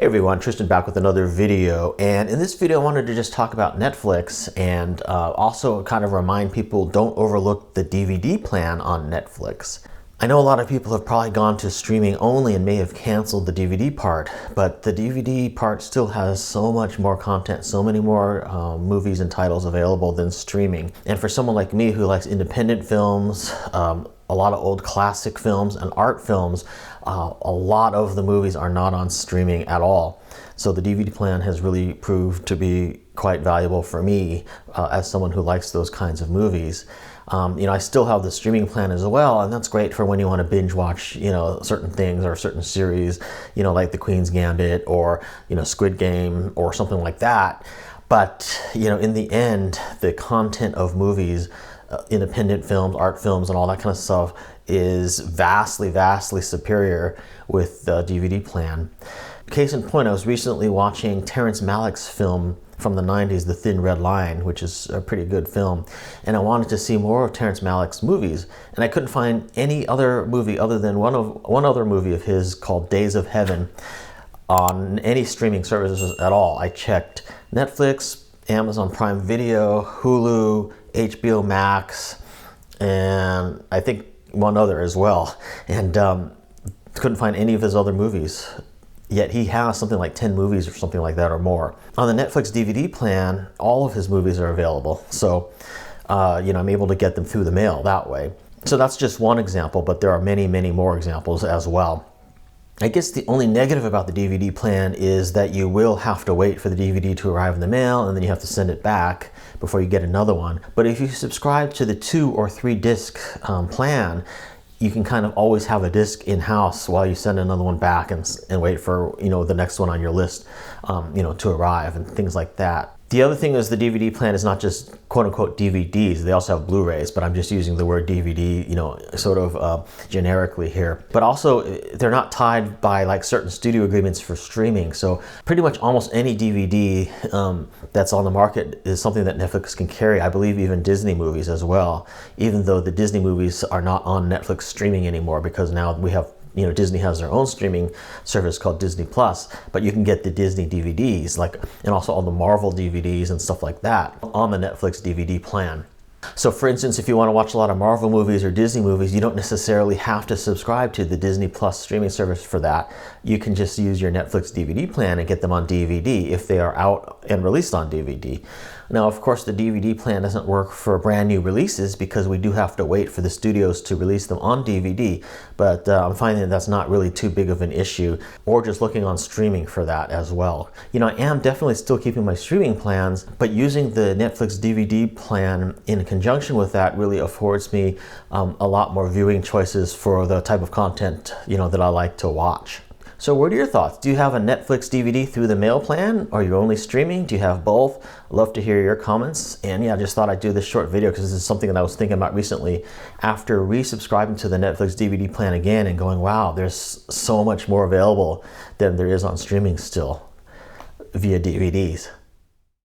Hey everyone, Tristan back with another video, and in this video I wanted to just talk about Netflix and also kind of remind people don't overlook the DVD plan on Netflix. I know a lot of people have probably gone to streaming only and may have canceled the DVD part, but the DVD part still has so much more content, so many more movies and titles available than streaming. And for someone like me who likes independent films, a lot of old classic films and art films, a lot of the movies are not on streaming at all. So the DVD plan has really proved to be quite valuable for me as someone who likes those kinds of movies. I still have the streaming plan as well, and that's great for when you want to binge watch, certain things or certain series, like The Queen's Gambit or, Squid Game or something like that. But, in the end, the content of movies, independent films, art films, and all that kind of stuff is vastly, vastly superior with the DVD plan. Case in point, I was recently watching Terrence Malick's film from the 90s, The Thin Red Line, which is a pretty good film, and I wanted to see more of Terrence Malick's movies, and I couldn't find any other movie other than one other movie of his called Days of Heaven on any streaming services at all. I checked Netflix, Amazon Prime Video, Hulu, HBO Max, and I think one other as well, and couldn't find any of his other movies. Yet he has something like 10 movies or something like that or more. On the Netflix DVD plan, all of his movies are available. So, I'm able to get them through the mail that way. So that's just one example, but there are many, many more examples as well. I guess the only negative about the DVD plan is that you will have to wait for the DVD to arrive in the mail, and then you have to send it back before you get another one. But if you subscribe to the 2 or 3 disc plan, you can kind of always have a disc in-house while you send another one back and wait for, the next one on your list, to arrive and things like that. The other thing is the DVD plan is not just quote-unquote DVDs. They also have Blu-rays, but I'm just using the word DVD, sort of generically here. But also, they're not tied by like certain studio agreements for streaming. So pretty much almost any DVD that's on the market is something that Netflix can carry. I believe even Disney movies as well, even though the Disney movies are not on Netflix streaming anymore because now we have Disney has their own streaming service called Disney Plus, but you can get the Disney DVDs, and also all the Marvel DVDs and stuff like that on the Netflix DVD plan. So for instance, if you want to watch a lot of Marvel movies or Disney movies, you don't necessarily have to subscribe to the Disney Plus streaming service for that. You can just use your Netflix DVD plan and get them on DVD if they are out and released on DVD. Now, of course, the DVD plan doesn't work for brand new releases because we do have to wait for the studios to release them on DVD, but I'm finding that's not really too big of an issue, or just looking on streaming for that as well. I am definitely still keeping my streaming plans, but using the Netflix DVD plan in conjunction with that really affords me a lot more viewing choices for the type of content, that I like to watch. So what are your thoughts? Do you have a Netflix DVD through the mail plan? Are you only streaming? Do you have both? I'd love to hear your comments. And yeah, I just thought I'd do this short video because this is something that I was thinking about recently after resubscribing to the Netflix DVD plan again and going, wow, there's so much more available than there is on streaming still via DVDs.